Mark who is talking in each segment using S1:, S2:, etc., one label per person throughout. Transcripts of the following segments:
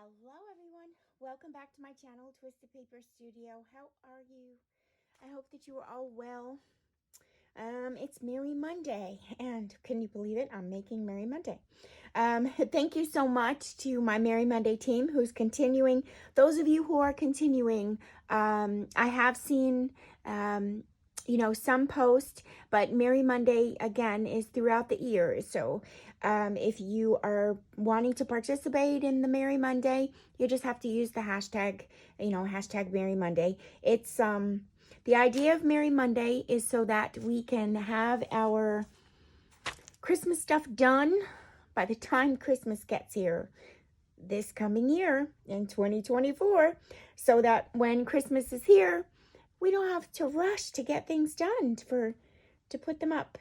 S1: Hello everyone, welcome back to my channel, Twisted Paper Studio. How are you? I hope that you are all well. It's Merry Monday, and can you believe it? I'm making Merry Monday. Thank you so much to my Merry Monday team who's continuing. Those of you who are continuing, I have seen some post, but Merry Monday again is throughout the year. So if you are wanting to participate in the Merry Monday, you just have to use the hashtag, hashtag Merry Monday. It's the idea of Merry Monday is so that we can have our Christmas stuff done by the time Christmas gets here this coming year in 2024, so that when Christmas is here, we don't have to rush to get things done to put them up,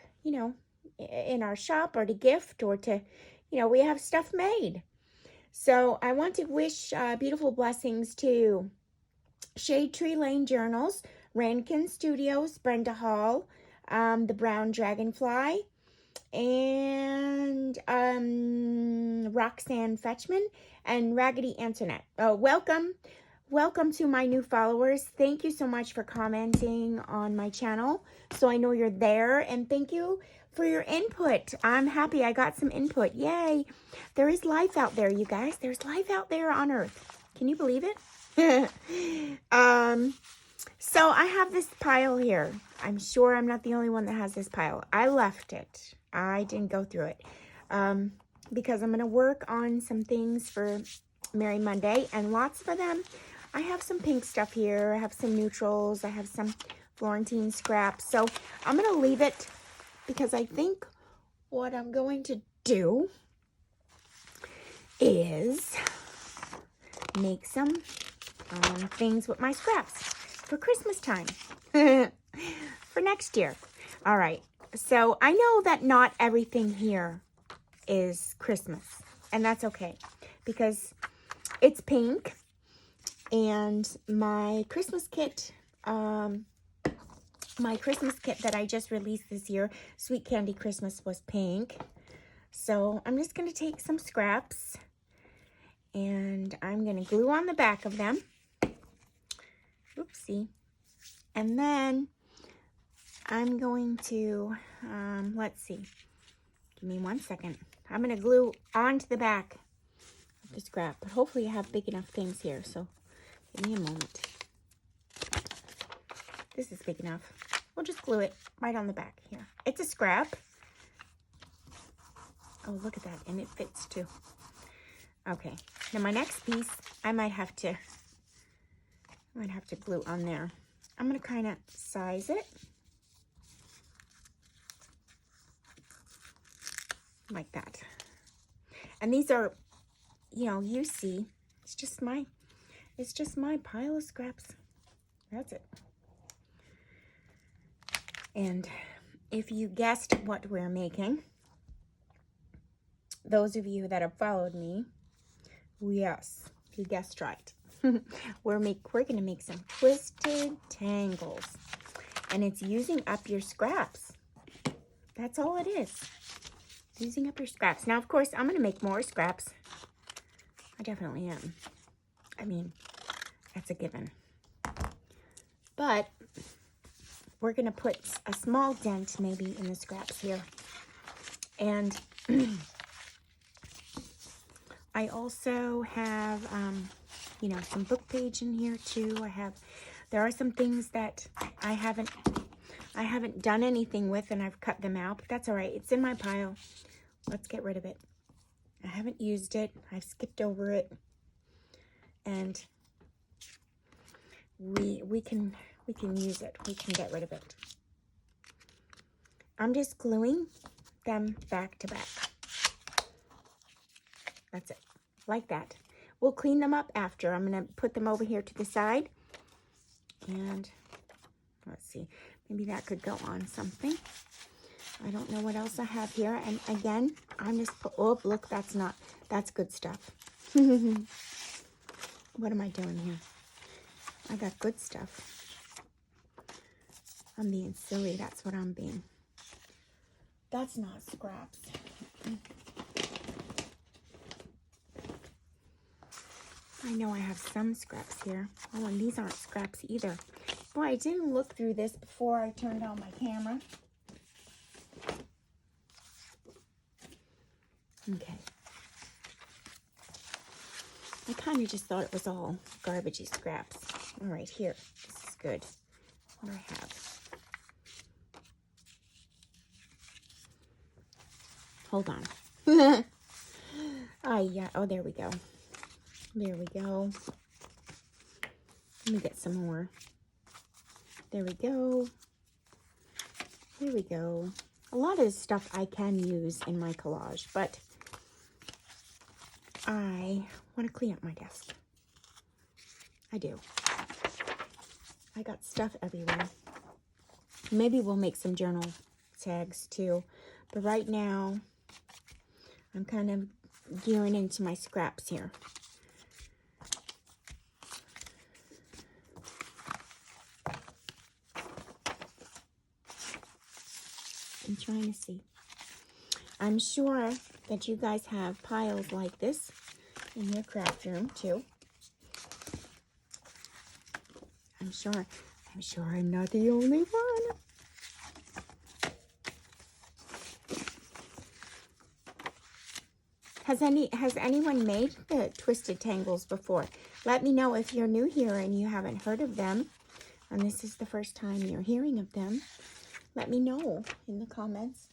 S1: in our shop, or to gift, or to, we have stuff made. So I want to wish beautiful blessings to Shade Tree Lane Journals, Rankin Studios, Brenda Hall, the Brown Dragonfly, and Roxanne Fetchman, and Raggedy Antoinette. Welcome to my new followers. Thank you so much for commenting on my channel, so I know you're there, and thank you for your input. I'm happy I got some input. Yay! There is life out there, you guys. There's life out there on Earth. Can you believe it? So I have this pile here. I'm sure I'm not the only one that has this pile. I left it. I didn't go through it because I'm going to work on some things for Merry Monday, and lots for them. I have some pink stuff here. I have some neutrals. I have some Florentine scraps. So I'm going to leave it because I think what I'm going to do is make some things with my scraps for Christmas time for next year. All right. So I know that not everything here is Christmas, and that's okay because it's pink, and my Christmas kit that I just released this year, Sweet Candy Christmas, was pink. So I'm just going to take some scraps, and I'm going to glue on the back of them. Oopsie. And then I'm going to, let's see. Give me 1 second. I'm going to glue onto the back of the scrap, but hopefully I have big enough things here, so give me a moment. This is big enough. We'll just glue it right on the back here. It's a scrap. Oh, look at that, and it fits too. Okay, now my next piece, I might have to glue on there. I'm going to kind of size it like that. And these are, you see, it's just my pile of scraps. That's it. And if you guessed what we're making, those of you that have followed me, yes, you guessed right. We're going to make some Twisted Tangles, and it's using up your scraps. That's all it is. Using up your scraps. Now, of course, I'm going to make more scraps. I definitely am. I mean, that's a given. But we're going to put a small dent maybe in the scraps here. And I also have, some book page in here too. There are some things that I haven't done anything with, and I've cut them out, but that's all right. It's in my pile. Let's get rid of it. I haven't used it. I've skipped over it, and we can use it. We can get rid of it. I'm just gluing them back to back. That's it, like that. We'll clean them up after. I'm going to put them over here to the side, and let's see. Maybe that could go on something. I don't know what else I have here. And again, I'm just, oh, look, that's good stuff. What am I doing here? I got good stuff. I'm being silly. That's what I'm being. That's not scraps. I know I have some scraps here. Oh, and these aren't scraps either. Boy, I didn't look through this before I turned on my camera. Okay. I kind of just thought it was all garbagey scraps. All right, here. This is good. What do I have? Hold on. Yeah. Oh, there we go. There we go. Let me get some more. There we go. There we go. A lot of this stuff I can use in my collage, but I want to clean up my desk. I do. I got stuff everywhere. Maybe we'll make some journal tags too. But right now, I'm kind of gearing into my scraps here. I'm trying to see. I'm sure that you guys have piles like this in your craft room too. I'm sure I'm not the only one. Has anyone made the Twisted Tangles before? Let me know if you're new here and you haven't heard of them, and this is the first time you're hearing of them. Let me know in the comments.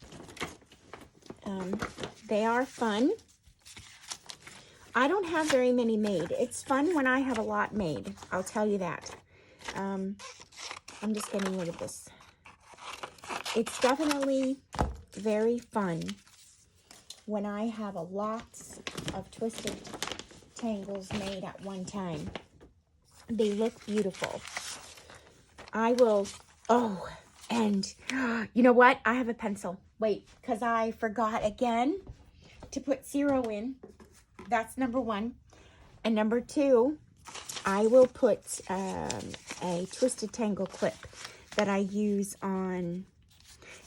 S1: They are fun. I don't have very many made. It's fun when I have a lot made. I'll tell you that. I'm just getting rid of this. It's definitely very fun when I have a lot of Twisted Tangles made at one time. They look beautiful. I will, oh, and you know what? I have a pencil. Wait, because I forgot again to put 0 in. That's number 1. And number 2, I will put a Twisted Tangle clip that I use on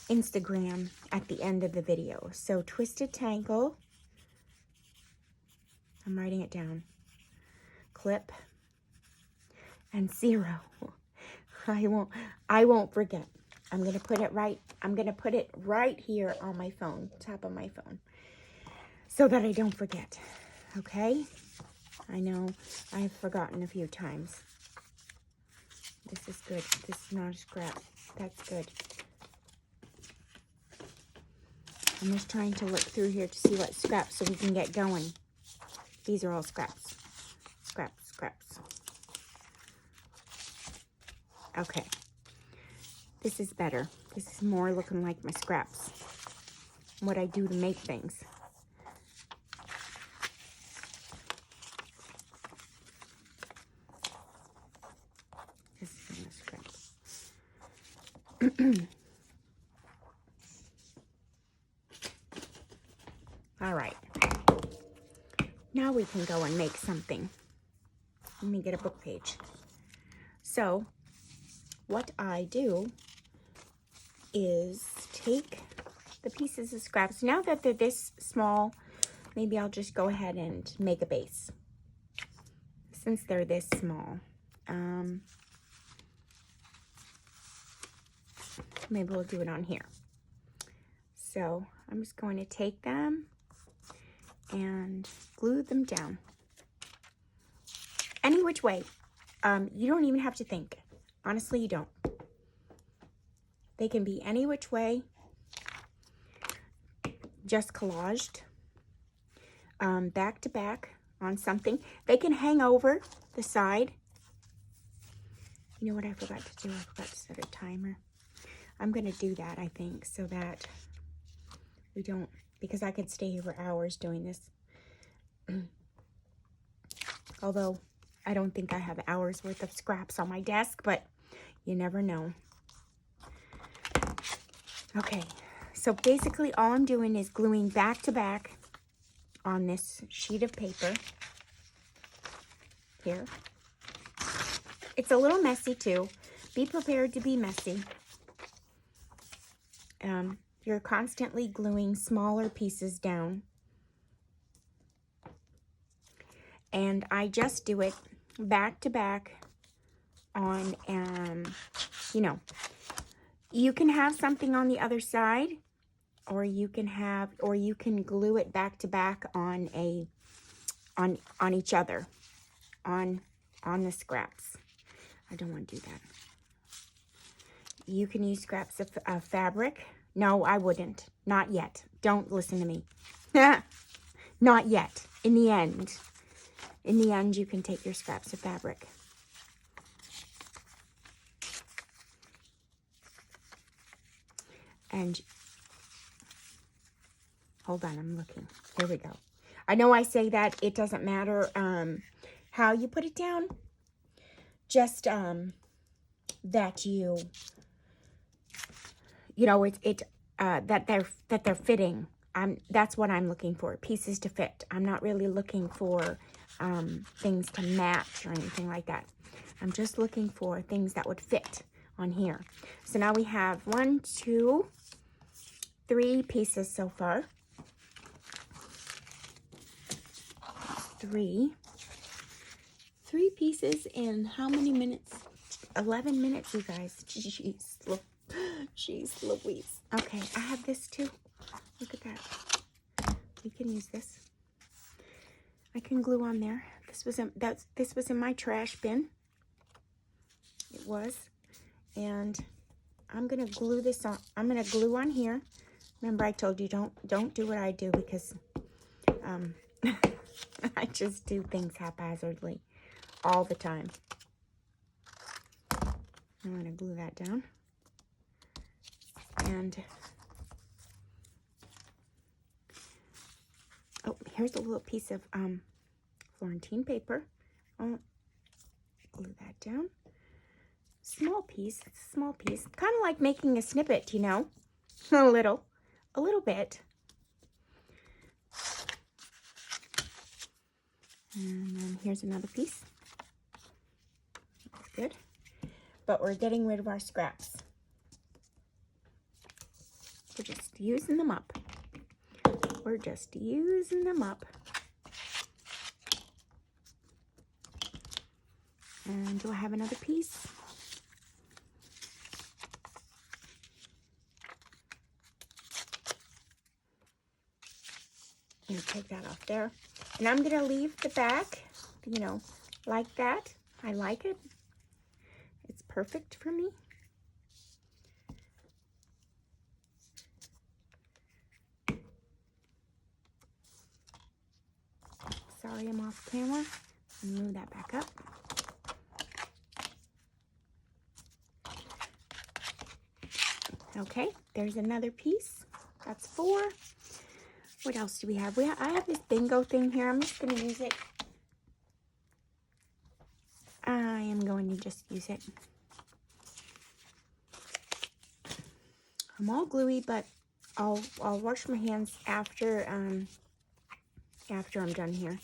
S1: Instagram at the end of the video. So Twisted Tangle, I'm writing it down, clip, and 0. I won't forget. I'm going to put it right here on my phone, top of my phone, so that I don't forget. Okay? I know I've forgotten a few times. This is good. This is not a scrap. That's good. I'm just trying to look through here to see what scraps so we can get going. These are all scraps. Scraps, scraps. Okay. This is better. This is more looking like my scraps. What I do to make things. This is the scraps. All right. Now we can go and make something. Let me get a book page. So, what I do is take the pieces of scraps. Now that they're this small, maybe I'll just go ahead and make a base. Since they're this small. Maybe we'll do it on here. So, I'm just going to take them and glue them down. Any which way. You don't even have to think. Honestly, you don't. They can be any which way. Just collaged. Back to back on something. They can hang over the side. You know what I forgot to do? I forgot to set a timer. I'm going to do that, I think, so that we don't, because I could stay here for hours doing this. Although, I don't think I have hours worth of scraps on my desk, but you never know. Okay, so basically all I'm doing is gluing back to back on this sheet of paper here. It's a little messy too. Be prepared to be messy. You're constantly gluing smaller pieces down. And I just do it back to back on, you know, you can have something on the other side, or you can glue it back to back on each other, on the scraps. I don't want to do that. You can use scraps of fabric. No, I wouldn't. Not yet. Don't listen to me. Not yet. In the end, you can take your scraps of fabric. And hold on, I'm looking. Here we go. I know I say that it doesn't matter how you put it down. Just that you know, that they're fitting. That's what I'm looking for, pieces to fit. I'm not really looking for things to match or anything like that. I'm just looking for things that would fit on here. So now we have 1, 2, 3 pieces so far. 3 pieces in how many minutes? 11 minutes, you guys. Jeez Louise. Okay, I have this too. Look at that. We can use this. I can glue on there. This was in my trash bin. It was. And I'm gonna glue this on. I'm gonna glue on here. Remember, I told you don't do what I do, because I just do things haphazardly all the time. I'm gonna glue that down. And oh, here's a little piece of Florentine paper. Oh, glue that down. Small piece, it's a small piece. Kind of like making a snippet, you know, a little bit. And then here's another piece. That's good. But we're getting rid of our scraps. We're just using them up. We're just using them up. And do I have another piece? I'm gonna take that off there. And I'm gonna leave the back, you know, like that. I like it. It's perfect for me. Sorry, I'm off camera. Move that back up. Okay, there's another piece. That's 4. What else do we have? I have this bingo thing here. I'm just going to use it. I am going to just use it. I'm all gluey, but I'll wash my hands after I'm done here.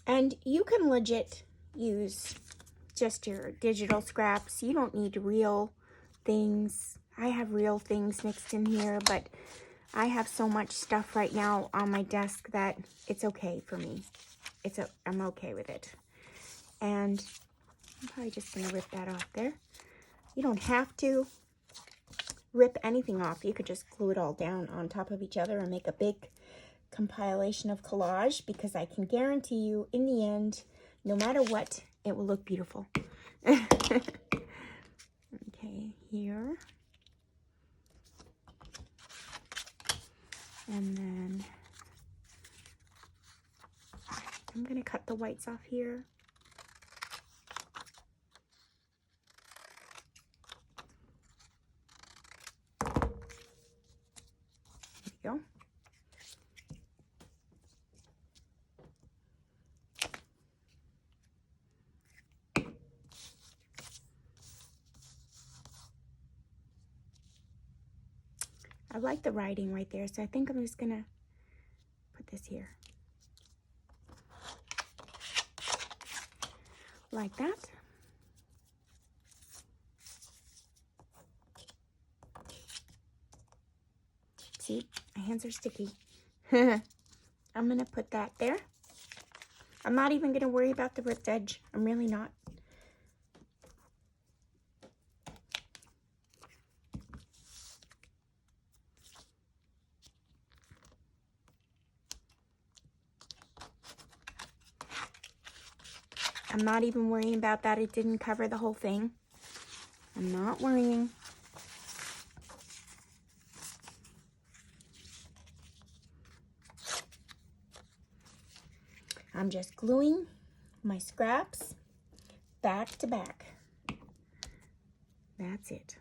S1: And you can legit use just your digital scraps. You don't need real things. I have real things mixed in here, but I have so much stuff right now on my desk that it's okay for me. I'm okay with it. And I'm probably just gonna rip that off there. You don't have to rip anything off. You could just glue it all down on top of each other and make a big compilation of collage, because I can guarantee you in the end, no matter what, it will look beautiful. Okay, here. And then I'm going to cut the whites off here. There we go. I like the writing right there, so I think I'm just gonna put this here. Like that. See, my hands are sticky. I'm going to put that there. I'm not even going to worry about the ripped edge. I'm really not. I'm not even worrying about that. It didn't cover the whole thing. I'm not worrying. I'm just gluing my scraps back to back. That's it.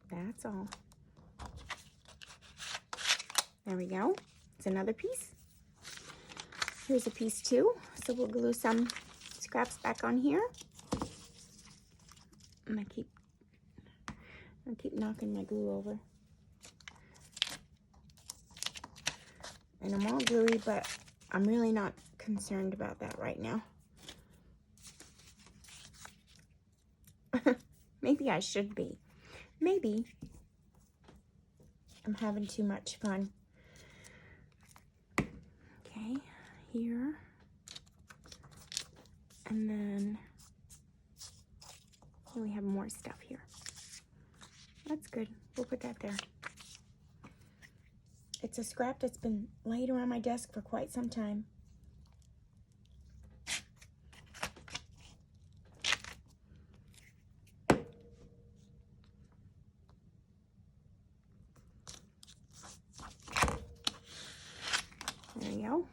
S1: That's all. There we go. It's another piece. Here's a piece too. So we'll glue some scraps back on here. I'm gonna keep knocking my glue over. And I'm all gluey, but I'm really not concerned about that right now. Maybe I should be. Maybe I'm having too much fun. Okay, here. And then we have more stuff here. That's good. We'll put that there. It's a scrap that's been laid around my desk for quite some time. There we go.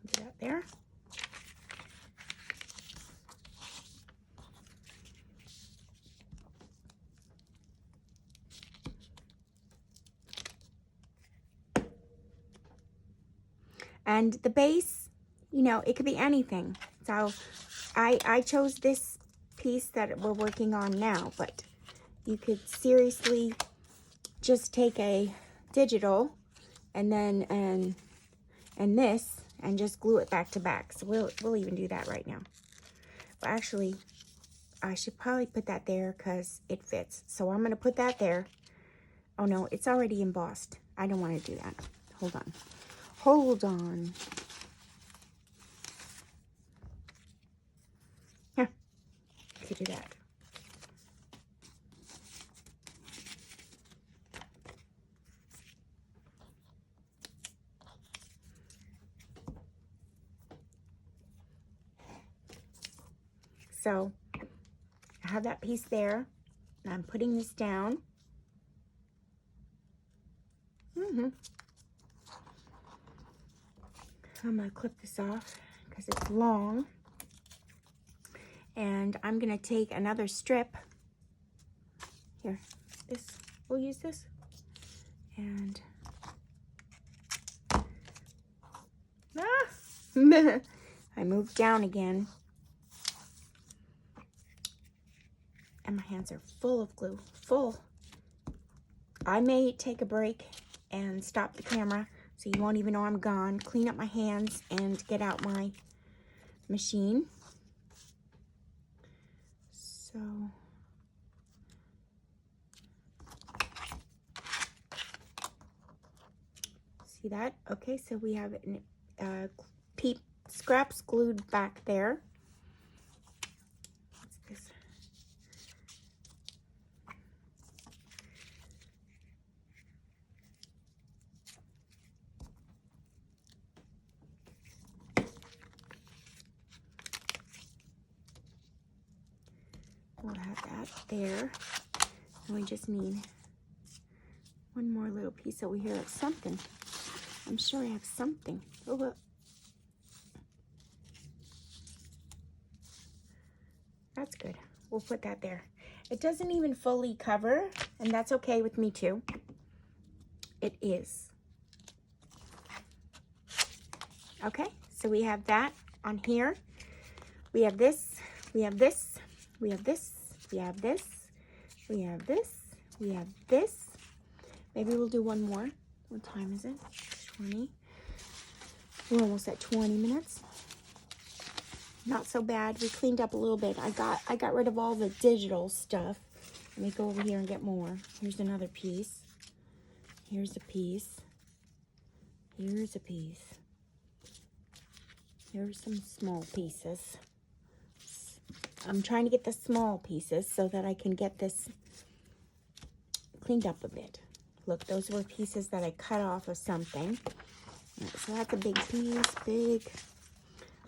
S1: Do that there. And the base, you know, it could be anything. So I chose this piece that we're working on now, but you could seriously just take a digital and then and this and just glue it back to back. So we'll even do that right now. But actually, I should probably put that there because it fits. So I'm going to put that there. Oh no, it's already embossed. I don't want to do that. Hold on. Hold on. Here, I could do that. So I have that piece there, and I'm putting this down. I'm going to clip this off because it's long. And I'm going to take another strip. Here, this, we'll use this. And, I moved down again. And my hands are full of glue, full. I may take a break and stop the camera so you won't even know I'm gone. Clean up my hands and get out my machine. So, see that? Okay, so we have scraps glued back there. What's this? We'll have that there. And we just need one more little piece over here of something. I'm sure I have something. Oh, look. That's good. We'll put that there. It doesn't even fully cover, and that's okay with me too. It is. Okay, so we have that on here. We have this, we have this, we have this, we have this, we have this, we have this. Maybe we'll do one more. What time is it? 20. We're almost at 20 minutes. Not so bad. We cleaned up a little bit. I got rid of all the digital stuff Let me go over here and get more. Here's another piece. Here's a piece. Here's a piece. Here's some small pieces. I'm trying to get the small pieces so that I can get this cleaned up a bit. Look, those were pieces that I cut off of something. Right, so that's a big piece, big.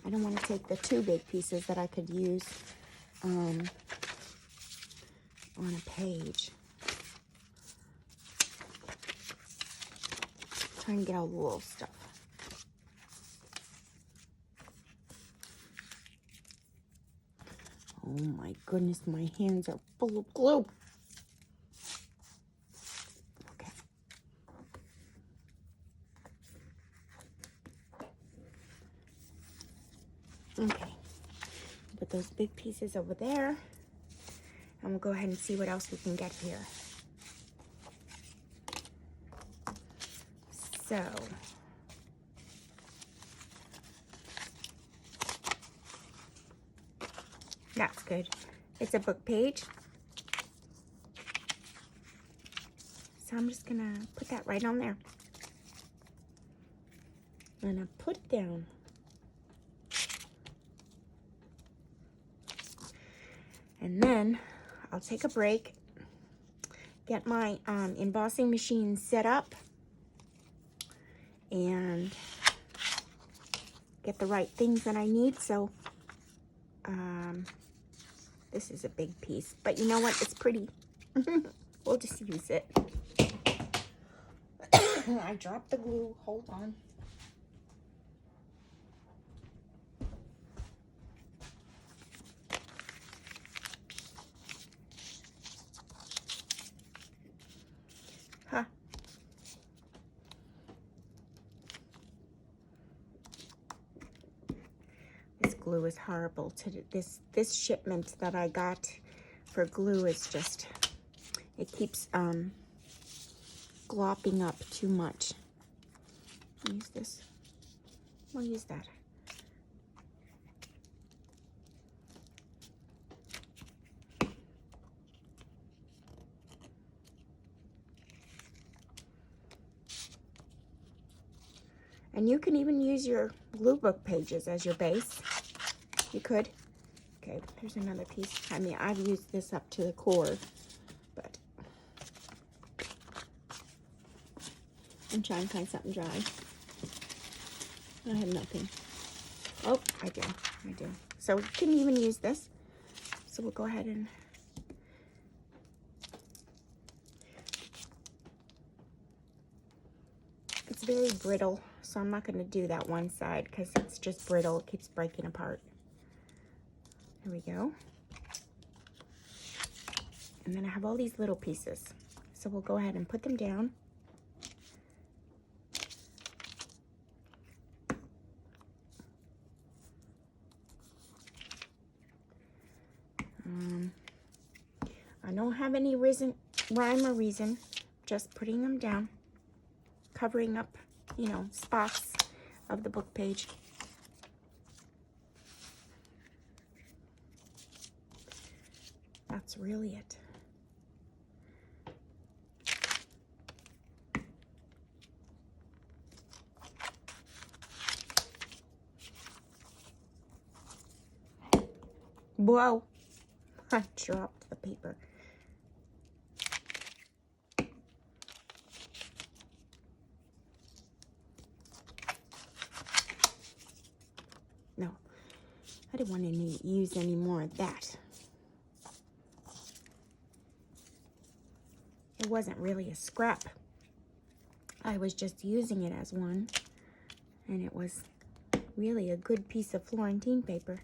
S1: I don't want to take the two big pieces that I could use on a page. Try and get all the little stuff. Oh my goodness, my hands are full of glue. Okay. Okay. Put those big pieces over there. And we'll go ahead and see what else we can get here. So, that's good. It's a book page. So I'm just gonna put that right on there. And I put down. And then I'll take a break, get my embossing machine set up, and get the right things that I need. So this is a big piece, but you know what? It's pretty. We'll just use it. I dropped the glue. Hold on. Huh. This glue is horrible. This shipment that I got for glue is just, it keeps glopping up too much. Use this. We'll use that. And you can even use your glue book pages as your base. You could. Okay, here's another piece. I mean, I've used this up to the core, but I'm trying to find something dry. I have nothing. Oh, I do. So you can even use this. So we'll go ahead and it's very brittle, so I'm not going to do that one side because it's just brittle. It keeps breaking apart. There we go. And then I have all these little pieces. So we'll go ahead and put them down. I don't have any rhyme or reason, just putting them down, covering up, you know, spots of the book page. That's really it. Whoa, I dropped the paper. No, I didn't want to use any more of that. It wasn't really a scrap. I was just using it as one, and it was really a good piece of Florentine paper.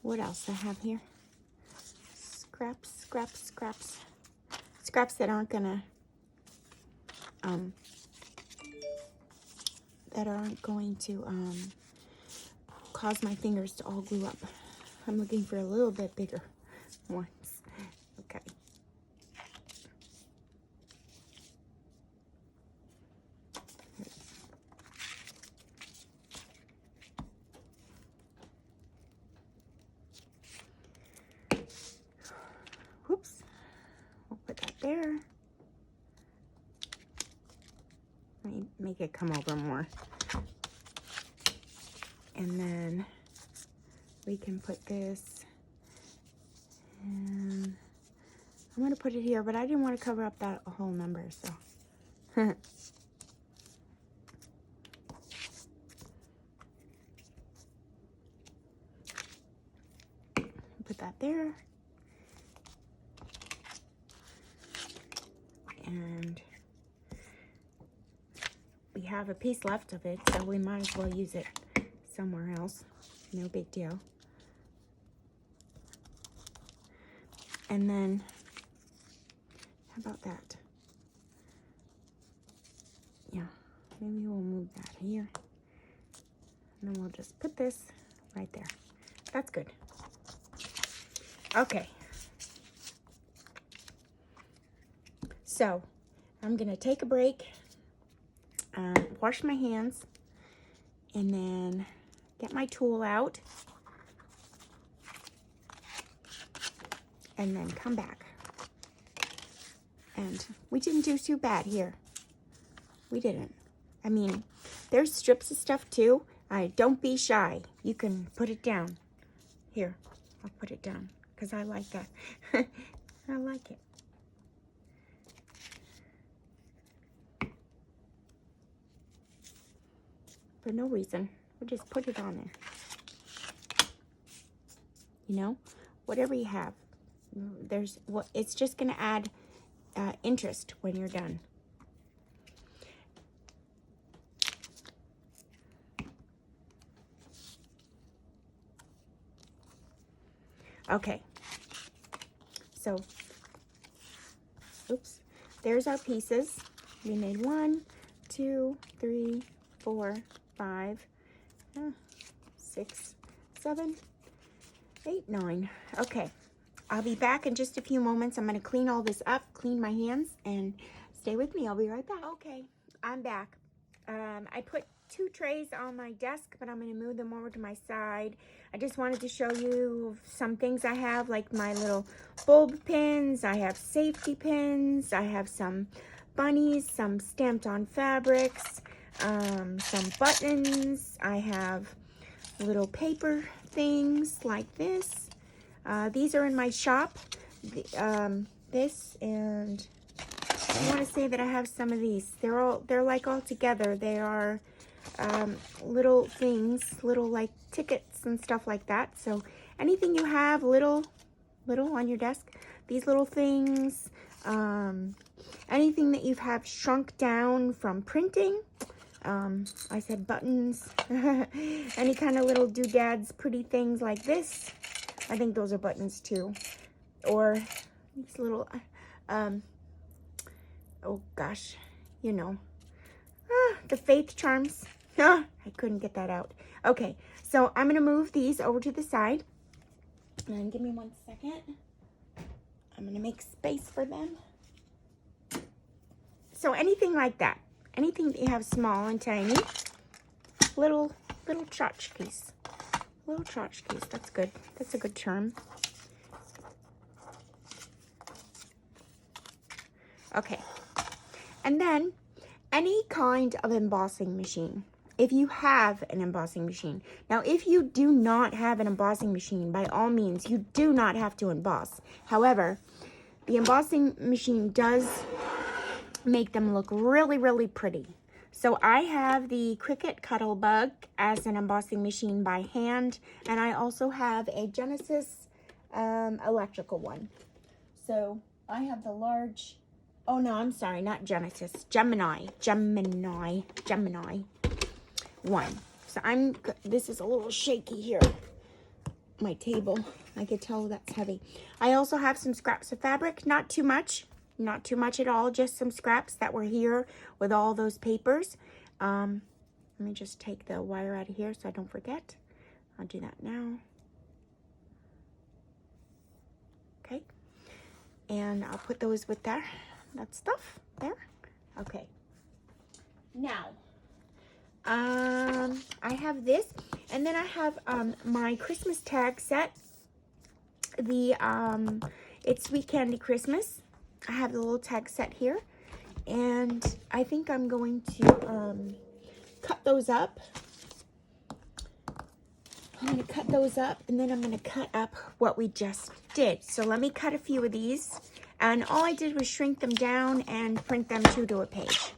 S1: What else I have here? Scraps that aren't gonna cause my fingers to all glue up. I'm looking for a little bit bigger ones. Okay. Whoops. We'll put that there. Let me make it come over more. And then we can put this, and I'm going to put it here, but I didn't want to cover up that whole number, so. Put that there. And we have a piece left of it, so we might as well use it somewhere else. No big deal. And then, how about that? Yeah, maybe we'll move that here. And then we'll just put this right there. That's good. Okay. So, I'm going to take a break, wash my hands, and then get my tool out, and then come back. And we didn't do too bad here. We didn't. I mean, there's strips of stuff too. Don't be shy. You can put it down. Here, I'll put it down because I like that. I like it. For no reason. We'll just put it on there. You know, whatever you have. It's just going to add interest when you're done. Okay. So, oops. There's our pieces. We made 1, 2, 3, 4, 5, 6, 7, 8, 9. Okay. I'll be back in just a few moments. I'm going to clean all this up, clean my hands, and stay with me. I'll be right back. Okay, I'm back. I put 2 trays on my desk, but I'm going to move them over to my side. I just wanted to show you some things I have, like my little bulb pins. I have safety pins. I have some bunnies, some stamped on fabrics, some buttons. I have little paper things like this. These are in my shop. This, and I want to say that I have some of these. They're like all together. They are little things, little like tickets and stuff like that. So anything you have little on your desk, these little things, anything that you have shrunk down from printing. I said buttons, any kind of little doodads, pretty things like this. I think those are buttons too. Or these little, oh gosh, you know, the faith charms. I couldn't get that out. Okay, so I'm going to move these over to the side. And give me 1 second. I'm going to make space for them. So anything like that. Anything that you have small and tiny. Little tchotchkes. Little tchotchkes. That's good. That's a good term. Okay. And then any kind of embossing machine. If you have an embossing machine. Now, if you do not have an embossing machine, by all means, you do not have to emboss. However, the embossing machine does make them look really, really pretty. So I have the Cricut Cuttlebug as an embossing machine by hand, and I also have a Genesis electrical one. So I have the large, oh no, I'm sorry, not Genesis, Gemini one. So this is a little shaky here. My table, I could tell that's heavy. I also have some scraps of fabric, not too much. Not too much at all, just some scraps that were here with all those papers. Let me just take the wire out of here so I don't forget. I'll do that now. okay? And I'll put those with that stuff there. Okay. Now, I have this, and then I have my Christmas tag set. The it's Sweet Candy Christmas. I have the little tag set here, and I think I'm going to cut those up. I'm going to cut those up, and then I'm going to cut up what we just did. So let me cut a few of these, and all I did was shrink them down and print them 2 to a page.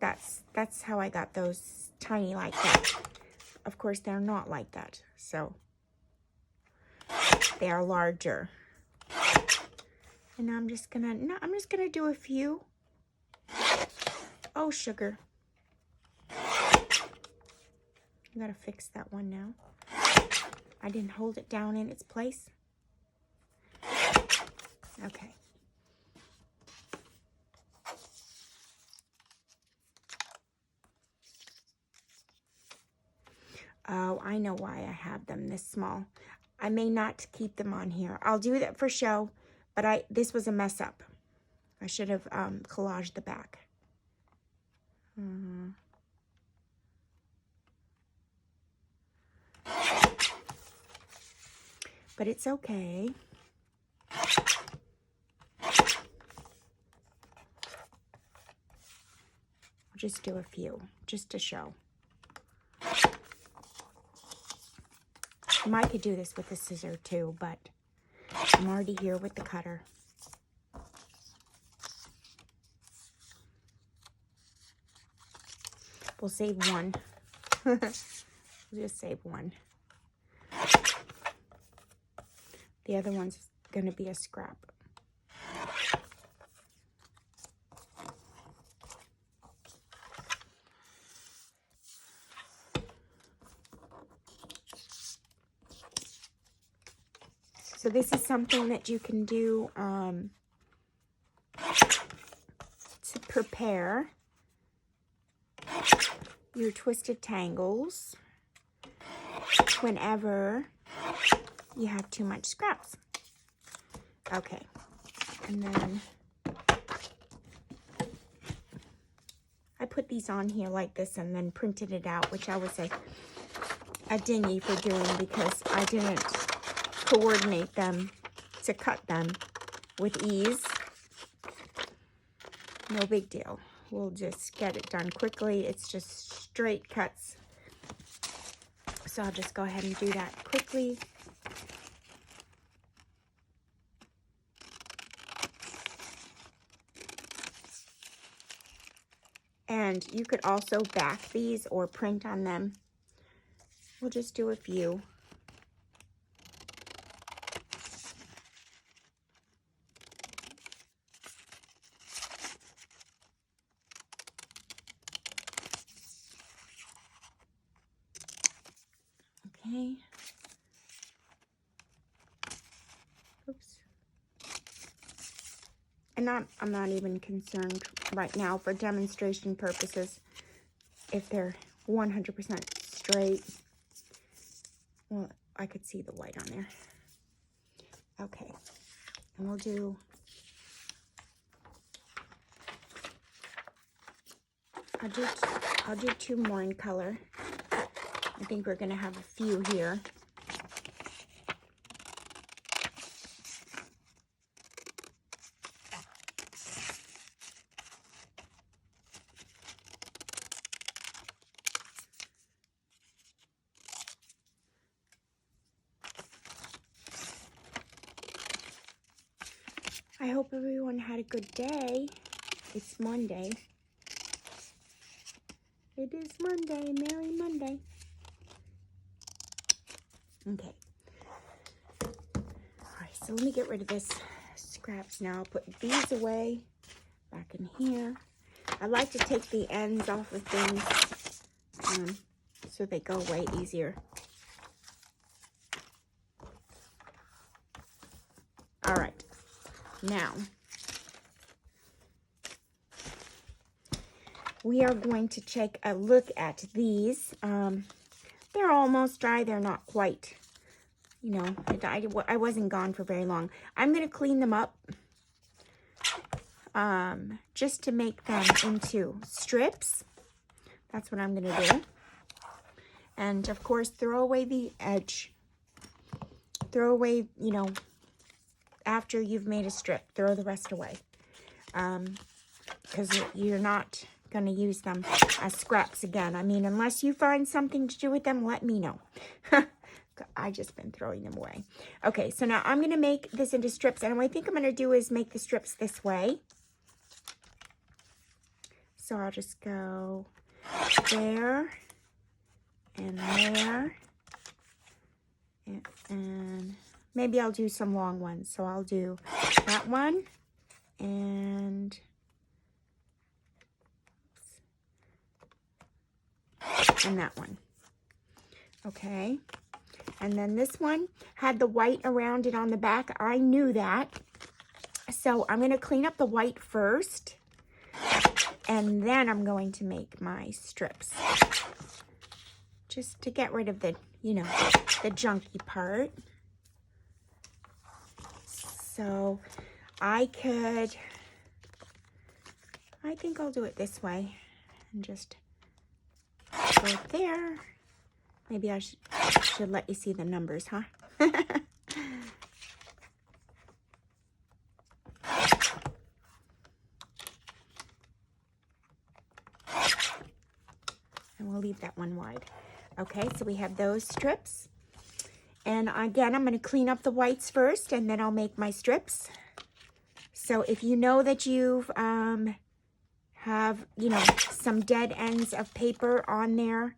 S1: That's how I got those tiny like that. Of course, they're not like that, so they are larger. And I'm just gonna do a few. Oh, sugar. I gotta fix that one now. I didn't hold it down in its place. Okay. Oh, I know why I have them this small. I may not keep them on here. I'll do that for show, but this was a mess up. I should have collaged the back. But it's okay. I'll just do a few, just to show. I could do this with a scissor too, but I'm already here with the cutter. We'll save one. We'll just save one. The other one's going to be a scrap. So this is something that you can do to prepare your Twisted Tangles whenever you have too much scraps. Okay, and then I put these on here like this and then printed it out, which I was a dinghy for doing because I didn't coordinate them to cut them with ease. No big deal. We'll just get it done quickly. It's just straight cuts. So I'll just go ahead and do that quickly. And you could also back these or print on them. We'll just do a few. Okay. Oops. And I'm not even concerned right now for demonstration purposes if they're 100% straight. Well, I could see the white on there. Okay. And we'll do I'll do 2 more in color. I think we're going to have a few here. I hope everyone had a good day. It's Monday. It is Monday. Merry Monday. Okay. Alright, so let me get rid of this scraps now. I'll put these away back in here. I like to take the ends off of things so they go away easier. Alright. Now, we are going to take a look at these. They're almost dry. They're not quite you know, I wasn't gone for very long. I'm going to clean them up just to make them into strips. That's what I'm going to do. And, of course, throw away the edge. Throw away, you know, after you've made a strip, throw the rest away. Because you're not going to use them as scraps again. I mean, unless you find something to do with them, let me know. I just been throwing them away. Okay, so now I'm going to make this into strips. And what I think I'm going to do is make the strips this way. So I'll just go there and there. And maybe I'll do some long ones. So I'll do that one and that one. Okay. And then this one had the white around it on the back. I knew that. So I'm going to clean up the white first. And then I'm going to make my strips. Just to get rid of the, you know, the junky part. So I think I'll do it this way. And just go there. Maybe I should let you see the numbers, huh? And we'll leave that one wide. Okay, so we have those strips. And again, I'm going to clean up the whites first, and then I'll make my strips. So if you know that you've have, you know, some dead ends of paper on there,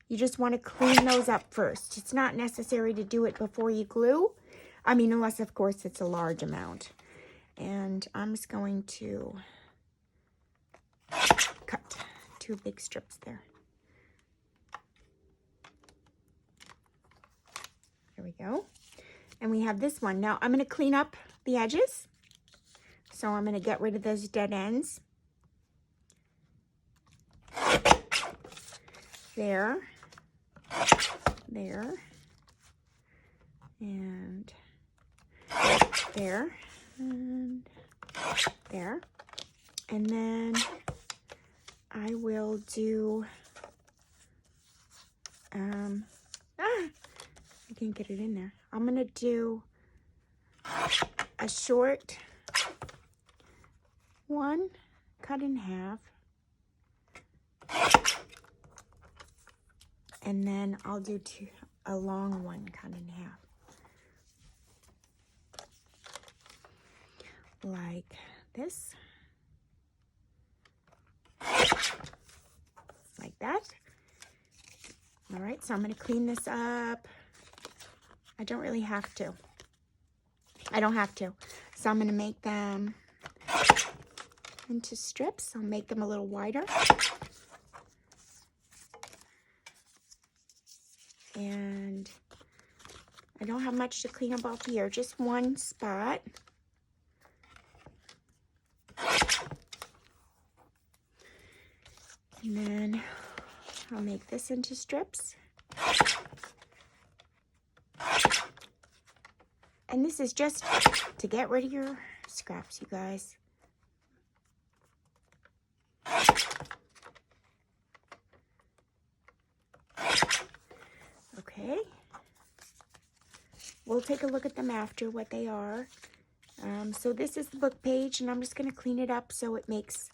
S1: you just want to clean those up first. It's not necessary to do it before you glue. I mean, unless, of course, it's a large amount. And I'm just going to cut 2 big strips there. There we go. And we have this one. Now, I'm going to clean up the edges. So I'm going to get rid of those dead ends. There. There. And there. And there. And then I will do, I can't get it in there. I'm going to do a short one cut in half. And then I'll do a long one cut in half. Like this. Like that. All right, so I'm going to clean this up. I don't really have to. I don't have to. So I'm going to make them into strips. I'll make them a little wider. And I don't have much to clean up off here. Just one spot. And then I'll make this into strips. And this is just to get rid of your scraps, you guys. Okay. We'll take a look at them after, what they are. So this is the book page, and I'm just going to clean it up so it makes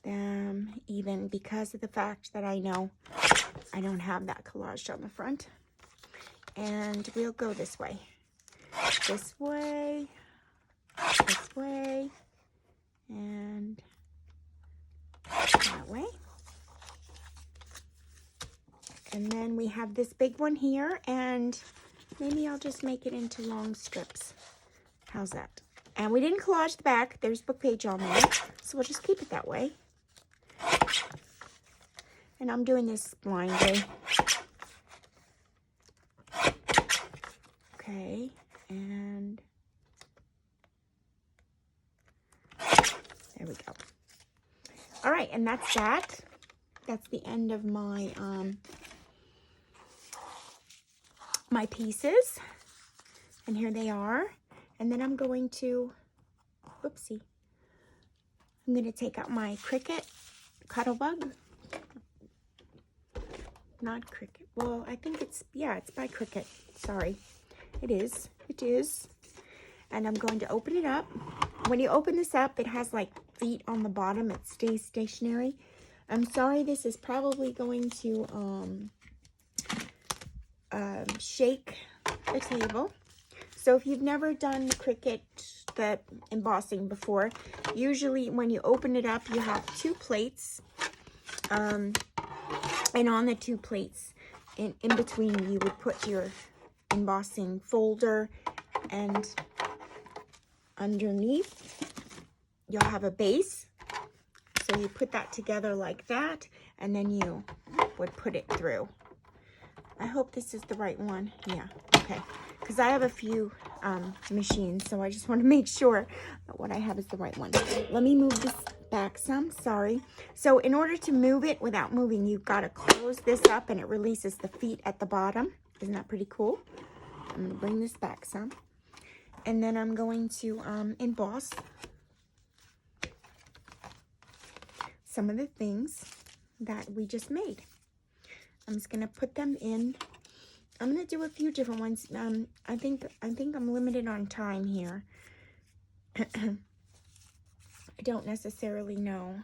S1: them even, because of the fact that I know I don't have that collaged on the front. And we'll go this way. This way, and that way. And then we have this big one here, and maybe I'll just make it into long strips. How's that? And we didn't collage the back. There's book page on there, so we'll just keep it that way. And I'm doing this blindly. Okay, and there we go. All right, and that's that. That's the end of my my pieces. And here they are. And then I'm going to, whoopsie, I'm going to take out my Cricut Cuttlebug. Not Cricut. Well, I think it's, yeah, it's by Cricut. Sorry. It is. It is. And I'm going to open it up. When you open this up, it has like feet on the bottom. It stays stationary. I'm sorry, this is probably going to shake the table. So if you've never done Cricut, the embossing before, usually when you open it up, you have two plates. And on the two plates, in between, you would put your embossing folder, and underneath, you'll have a base. So you put that together like that, and then you would put it through. I hope this is the right one. Yeah, okay. Because I have a few machines, so I just want to make sure that what I have is the right one. Let me move this back some, sorry. So in order to move it without moving, you've got to close this up, and it releases the feet at the bottom. Isn't that pretty cool? I'm going to bring this back some. And then I'm going to emboss some of the things that we just made. I'm just going to put them in. I'm going to do a few different ones. I think I'm limited on time here. I don't necessarily know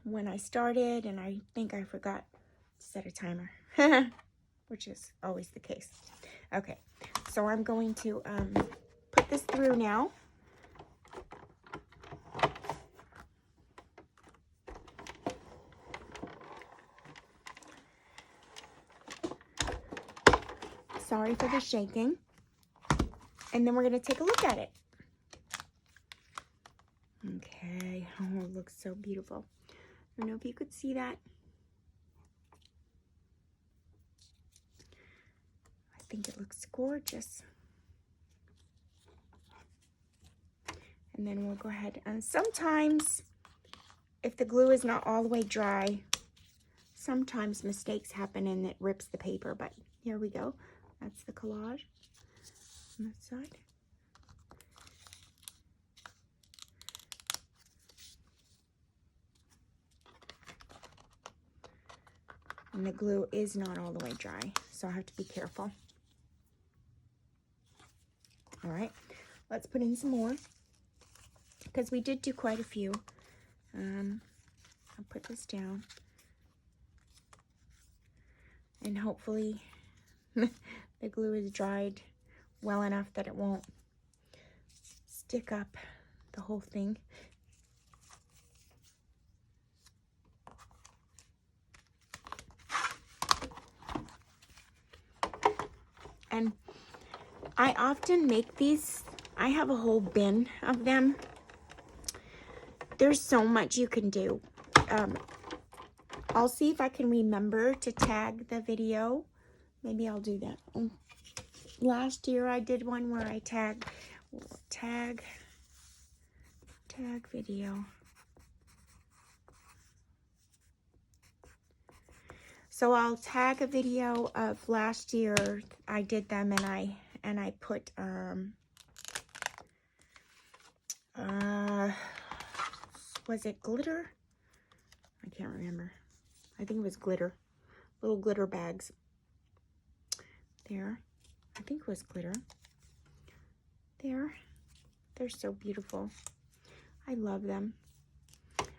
S1: when I started, and I think I forgot to set a timer, which is always the case. Okay, so I'm going to put this through now. Sorry for the shaking. And then we're going to take a look at it. Okay. Oh, it looks so beautiful. I don't know if you could see that. I think it looks gorgeous. And then we'll go ahead, and sometimes if the glue is not all the way dry, sometimes mistakes happen and it rips the paper, but here we go. That's the collage on that side. And the glue is not all the way dry, so I have to be careful. All right, let's put in some more, because we did do quite a few. I'll put this down. And hopefully the glue is dried well enough that it won't stick up the whole thing. And I often make these. I have a whole bin of them. There's so much you can do. I'll see if I can remember to tag the video. Maybe I'll do that. Last year I did one where I tag video. So I'll tag a video of last year. I did them, and I put was it glitter? I can't remember. I think it was glitter. Little glitter bags. There. I think it was glitter. There. They're so beautiful. I love them.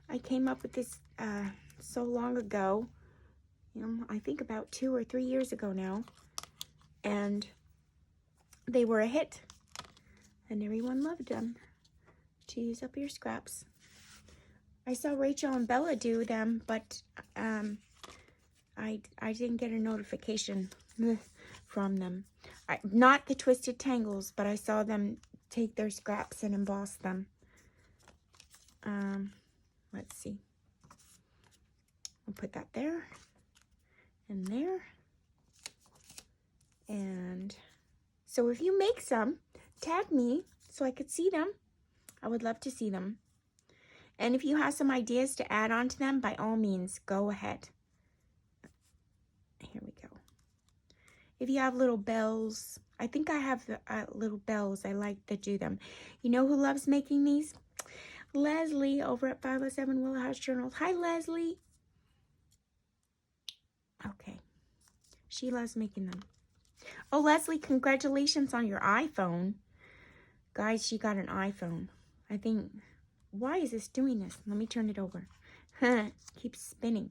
S1: I came up with this so long ago. You know, I think about 2 or 3 years ago now. And they were a hit. And everyone loved them. To use up your scraps. I saw Rachel and Bella do them, but I didn't get a notification from them. Not the Twisted Tangles, but I saw them take their scraps and emboss them. Let's see. I'll put that there and there. And so if you make some, tag me so I could see them. I would love to see them. And if you have some ideas to add on to them, by all means, go ahead. Here we go. if you have little bells, I think I have little bells. I like to do them. You know who loves making these? Leslie over at 507 Willow House Journals. Hi, Leslie. Okay. She loves making them. Oh, Leslie, congratulations on your iPhone. Guys, she got an iPhone. I think, why is this doing this? Let me turn it over. Keeps spinning.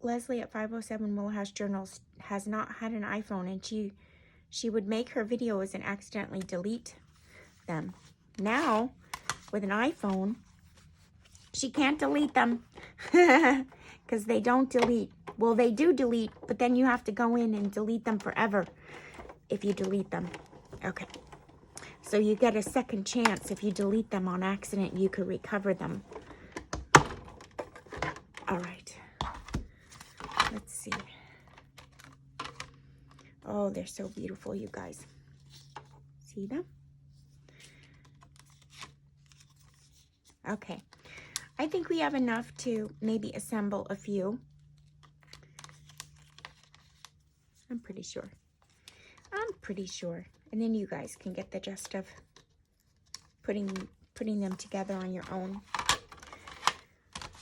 S1: Leslie at 507 Willow House Journals has not had an iPhone, and she would make her videos and accidentally delete them. Now, with an iPhone, she can't delete them because they don't delete. Well, they do delete, but then you have to go in and delete them forever if you delete them. Okay. So you get a second chance. If you delete them on accident, you could recover them. All right. Let's see. Oh, they're so beautiful, you guys. See them? Okay. I think we have enough to maybe assemble a few. I'm pretty sure. And then you guys can get the gist of putting them together on your own.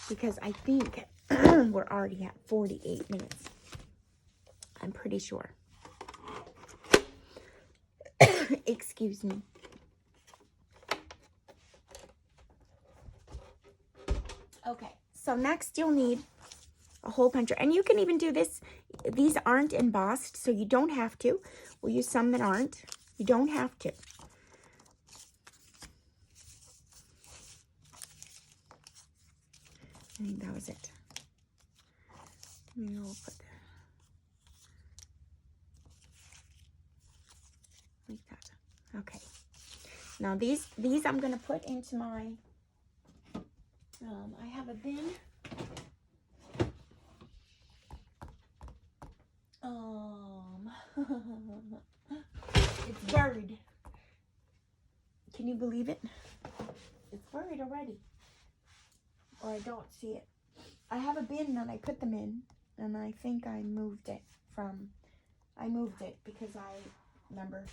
S1: Because I think we're already at 48 minutes. I'm pretty sure. Excuse me. Okay, so next you'll need a hole puncher. And you can even do this. These aren't embossed, so you don't have to. We'll use some that aren't. You don't have to. I think that was it. Maybe we'll put like that. Okay. Now these I'm gonna put into my. I have a bin. It's buried. Can you believe it? It's buried already. Or I don't see it. I have a bin that I put them in, and I think I moved it because I remember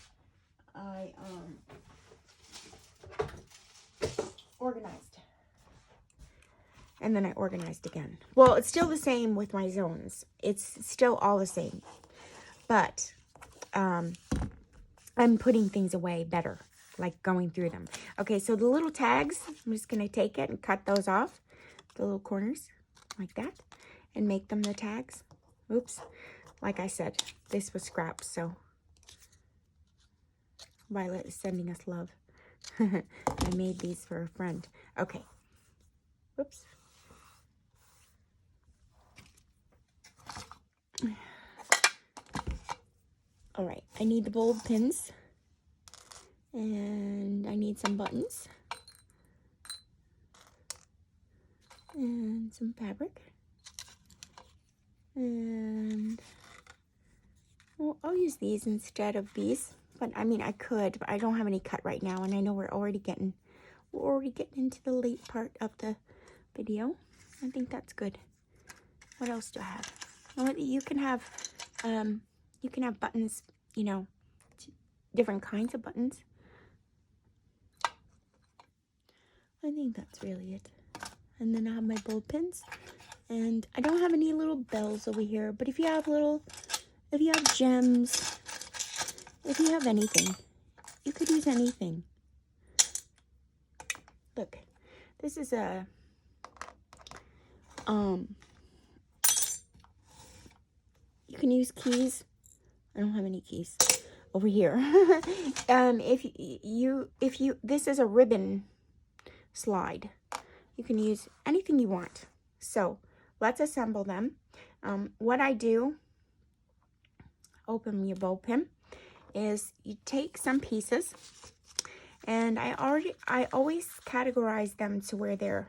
S1: I organized. And then I organized again. Well, it's still the same with my zones. It's still all the same. But I'm putting things away better, like going through them. Okay, so the little tags, I'm just going to take it and cut those off, the little corners, like that, and make them the tags. Oops. Like I said, this was scraps, so Violet is sending us love. I made these for a friend. Okay. Whoops. All right, I need the bulb pins, and I need some buttons, and some fabric, and well, I'll use these instead of these, but I mean I could, but I don't have any cut right now, and I know we're already getting into the late part of the video. I think that's good. What else do I have? Well, you can have buttons, you know, different kinds of buttons. I think that's really it. And then I have my bulb pins. And I don't have any little bells over here, but if you have gems, if you have anything, you could use anything. Look, this is a, you can use keys. I don't have any keys over here. This is a ribbon slide. You can use anything you want. So let's assemble them. What I do, open your bulb pin, is you take some pieces, and I always categorize them to where they're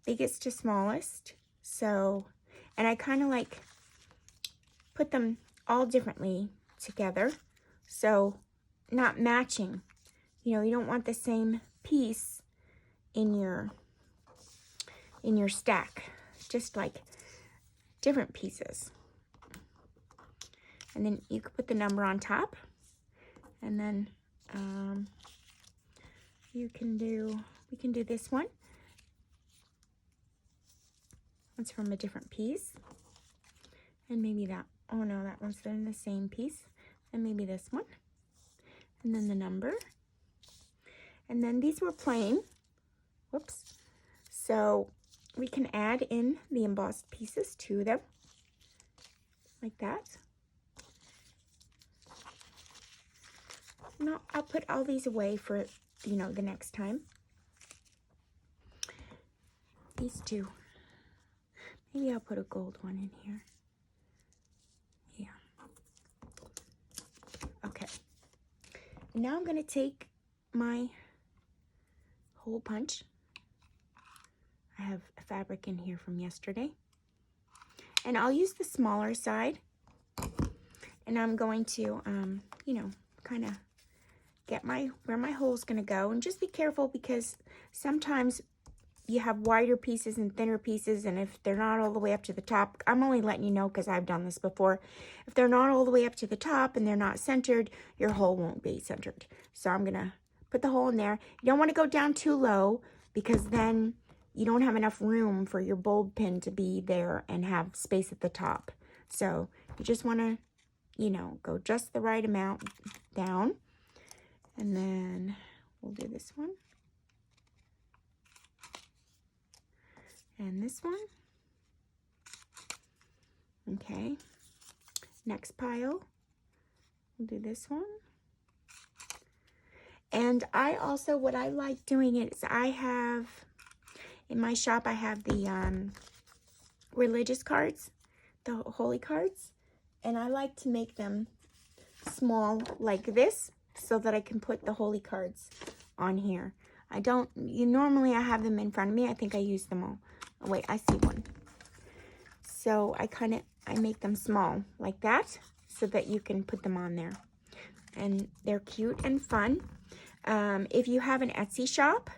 S1: biggest to smallest. So, and I kind of like put them all differently together, so not matching. You know, you don't want the same piece in your stack, just like different pieces. And then you could put the number on top. And then we can do this one. It's from a different piece. And maybe that, oh no, that one's in the same piece. And maybe this one. And then the number. And then these were plain. Whoops. So we can add in the embossed pieces to them. Like that. No, I'll put all these away for, you know, the next time. These two. Maybe I'll put a gold one in here. Yeah. Okay. Now I'm going to take my hole punch. I have a fabric in here from yesterday. And I'll use the smaller side. And I'm going to, you know, kind of get where my hole's going to go. And just be careful because sometimes you have wider pieces and thinner pieces. And if they're not all the way up to the top, I'm only letting you know because I've done this before. If they're not all the way up to the top and they're not centered, your hole won't be centered. So I'm going to put the hole in there. You don't want to go down too low because then you don't have enough room for your bulb pin to be there and have space at the top. So you just want to, you know, go just the right amount down. And then we'll do this one. And this one. Okay. Next pile. We'll do this one. And I also, what I like doing is I have, in my shop, I have the religious cards, the holy cards. And I like to make them small like this so that I can put the holy cards on here. I don't, normally I have them in front of me. I think I use them all. Oh, wait, I see one. So I make them small like that so that you can put them on there. And they're cute and fun. If you have an Etsy shop,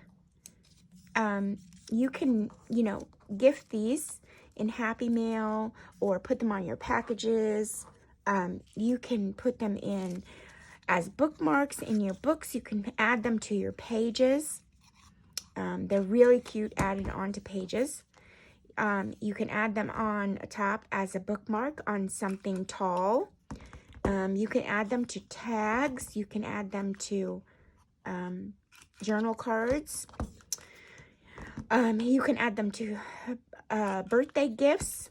S1: you can, you know, gift these in Happy Mail or put them on your packages. You can put them in as bookmarks in your books. You can add them to your pages. They're really cute added onto pages. You can add them on top as a bookmark on something tall. You can add them to tags. You can add them to journal cards. You can add them to birthday gifts.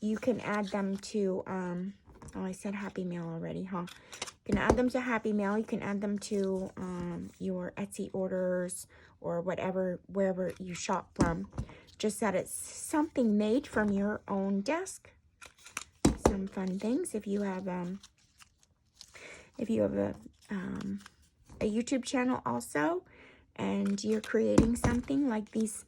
S1: You can add them to, oh, I said Happy Mail already, huh? You can add them to Happy Mail. You can add them to your Etsy orders or whatever, wherever you shop from. Just that it's something made from your own desk. Some fun things. If you have a YouTube channel also, and you're creating something like these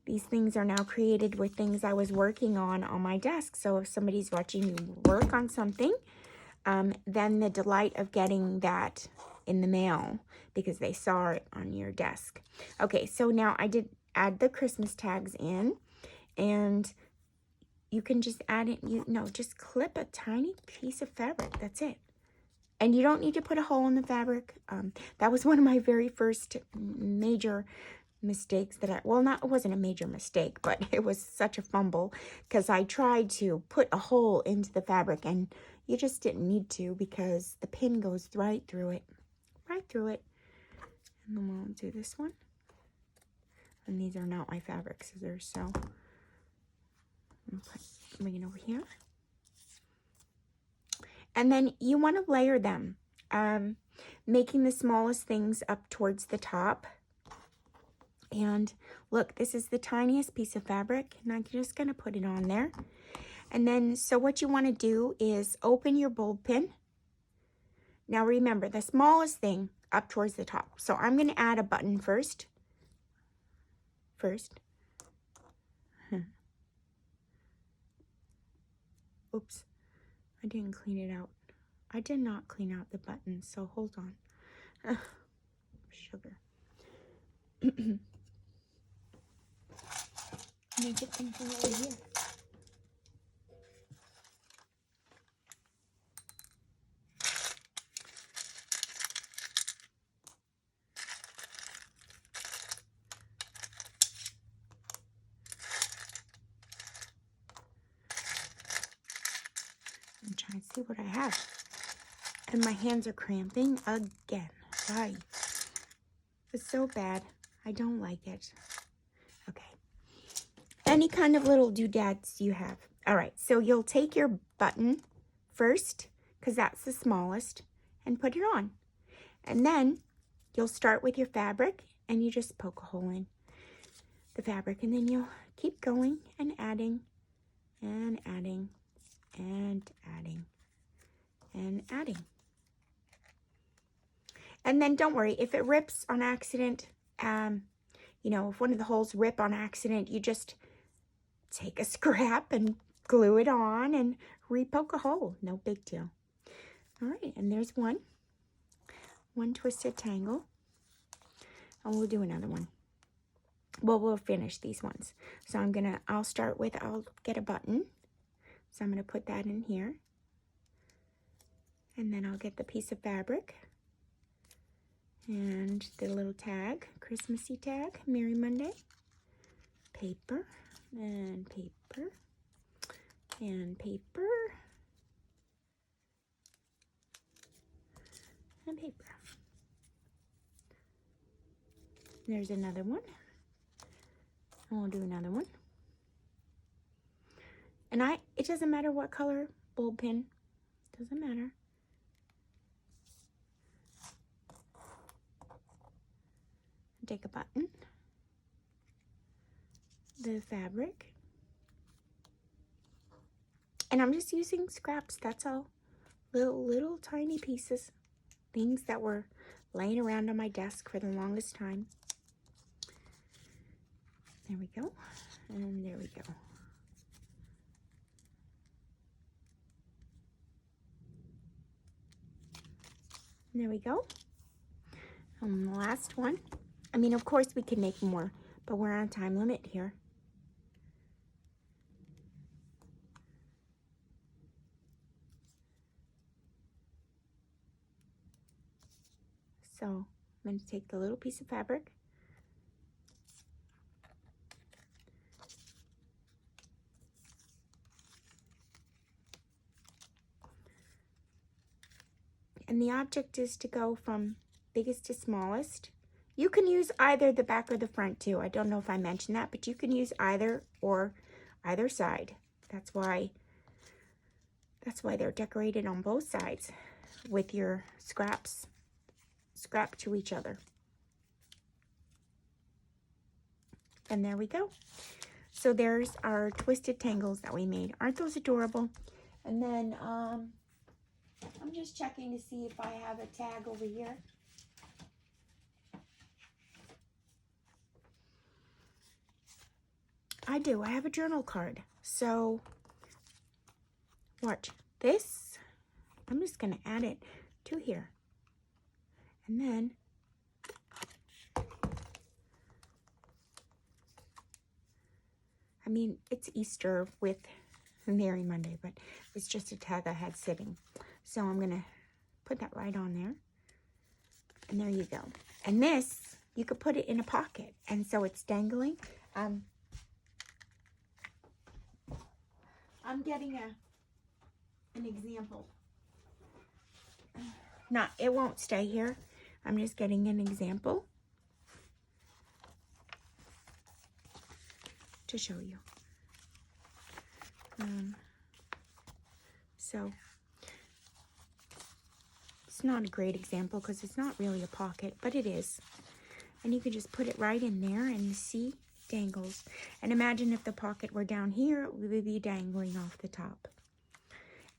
S1: things are now created with things I was working on my desk. So if somebody's watching you work on something, then the delight of getting that in the mail because they saw it on your desk. Okay, so now I did add the Christmas tags in, and you can just add it, just clip a tiny piece of fabric. That's it. And you don't need to put a hole in the fabric. That was one of my very first major mistakes that it wasn't a major mistake, but it was such a fumble because I tried to put a hole into the fabric and you just didn't need to because the pin goes right through it. And then we'll do this one. And these are not my fabric scissors, so bring it over here. And then you want to layer them, making the smallest things up towards the top. And look, this is the tiniest piece of fabric, and I'm just going to put it on there. And then, so what you want to do is open your bulb pin. Now remember, the smallest thing up towards the top. So I'm going to add a button first. Oops, I didn't clean it out. I did not clean out the buttons, so hold on. Sugar. Make it from over here. trying to see what I have. And my hands are cramping again. Sorry. It's so bad. I don't like it. Okay. Any kind of little doodads you have. All right, so you'll take your button first, because that's the smallest, and put it on. And then you'll start with your fabric, and you just poke a hole in the fabric, and then you'll keep going and adding, and adding, and adding, and adding. And then don't worry, if it rips on accident, you know, if one of the holes rip on accident, you just take a scrap and glue it on and re-poke a hole. No big deal. All right, and there's one twisted tangle. And we'll do another one. Well, we'll finish these ones. So I'll start with, I'll get a button. So I'm gonna put that in here. And then I'll get the piece of fabric. And the little tag, Christmassy tag, Merry Monday. Paper, and paper, and paper, and paper. There's another one. And we'll do another one. And it doesn't matter what color bulb pin, doesn't matter. Take a button, the fabric, and I'm just using scraps, that's all. Little tiny pieces, things that were laying around on my desk for the longest time. There we go, and there we go. And there we go. And the last one. I mean, of course we could make more, but we're on a time limit here. So I'm going to take the little piece of fabric, and the object is to go from biggest to smallest. You can use either the back or the front too. I don't know if I mentioned that, but you can use either or either side. That's why they're decorated on both sides with your scraps scrap to each other. And there we go. So there's our twisted tangles that we made. Aren't those adorable? And then I'm just checking to see if I have a tag over here. I do. I have a journal card. So watch this. I'm just going to add it to here. And then I mean, it's Easter with Merry Monday, but it's just a tag I had sitting. So I'm going to put that right on there. And there you go. And this, you could put it in a pocket. And so it's dangling. I'm getting an example. It won't stay here. I'm just getting an example to show you. So it's not a great example because it's not really a pocket, but it is. And you can just put it right in there and see, dangles. And imagine if the pocket were down here, it would be dangling off the top.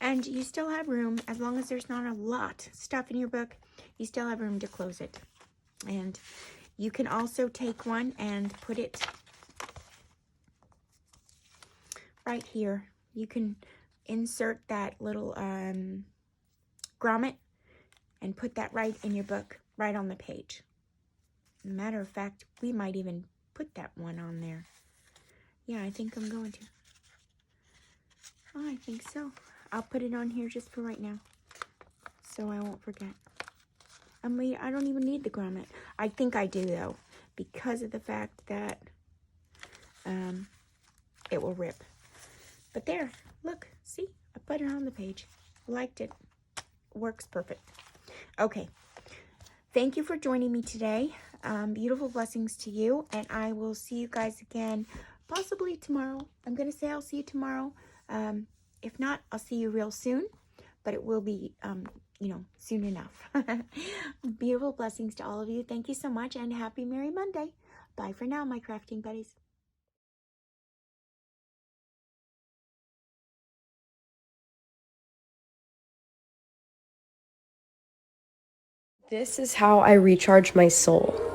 S1: And you still have room, as long as there's not a lot of stuff in your book, you still have room to close it. And you can also take one and put it right here. You can insert that little grommet and put that right in your book, right on the page. Matter of fact, we might even put that one on there. Yeah, I think I'm going to. Oh, I think so. I'll put it on here just for right now, so I won't forget. I mean, I don't even need the grommet. I think I do, though, because of the fact that it will rip. But there, look, see? I put it on the page. Liked it. Works perfect. Okay. Thank you for joining me today. Beautiful blessings to you, and I will see you guys again possibly tomorrow. I'm going to say I'll see you tomorrow. If not, I'll see you real soon, but it will be, soon enough. Beautiful blessings to all of you. Thank you so much, and happy Merry Monday. Bye for now, my crafting buddies.
S2: This is how I recharge my soul.